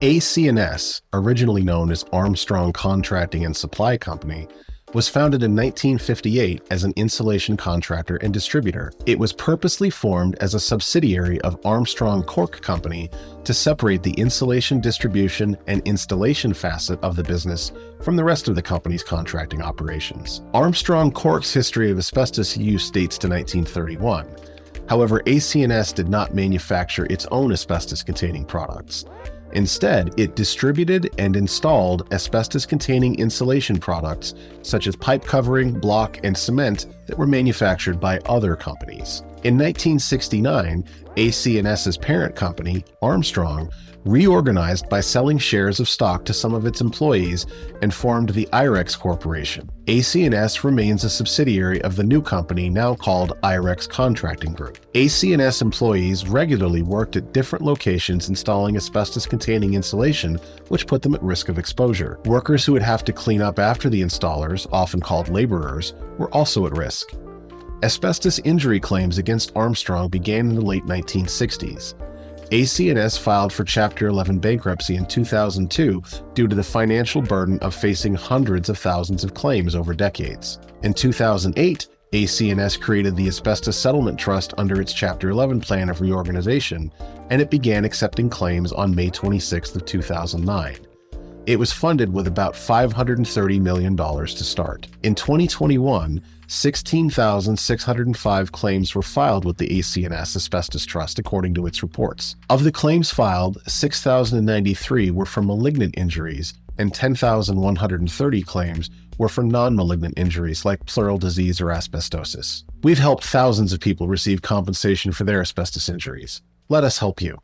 AC&S, originally known as Armstrong Contracting and Supply Company, was founded in 1958 as an insulation contractor and distributor. It was purposely formed as a subsidiary of Armstrong Cork Company to separate the insulation distribution and installation facet of the business from the rest of the company's contracting operations. Armstrong Cork's history of asbestos use dates to 1931. However, AC&S did not manufacture its own asbestos-containing products. Instead, it distributed and installed asbestos-containing insulation products such as pipe covering, block, and cement that were manufactured by other companies. In 1969, AC&S's parent company, Armstrong, reorganized by selling shares of stock to some of its employees and formed the IREX Corporation. AC&S remains a subsidiary of the new company now called IREX Contracting Group. AC&S employees regularly worked at different locations installing asbestos-containing insulation, which put them at risk of exposure. Workers who would have to clean up after the installers, often called laborers, were also at risk. Asbestos injury claims against Armstrong began in the late 1960s. AC&S filed for Chapter 11 bankruptcy in 2002 due to the financial burden of facing hundreds of thousands of claims over decades. In 2008, AC&S created the Asbestos Settlement Trust under its Chapter 11 plan of reorganization, and it began accepting claims on May 26 of 2009. It was funded with about $530 million to start. In 2021, 16,605 claims were filed with the AC&S Asbestos Trust, according to its reports. Of the claims filed, 6,093 were for malignant injuries, and 10,130 claims were for non-malignant injuries like pleural disease or asbestosis. We've helped thousands of people receive compensation for their asbestos injuries. Let us help you.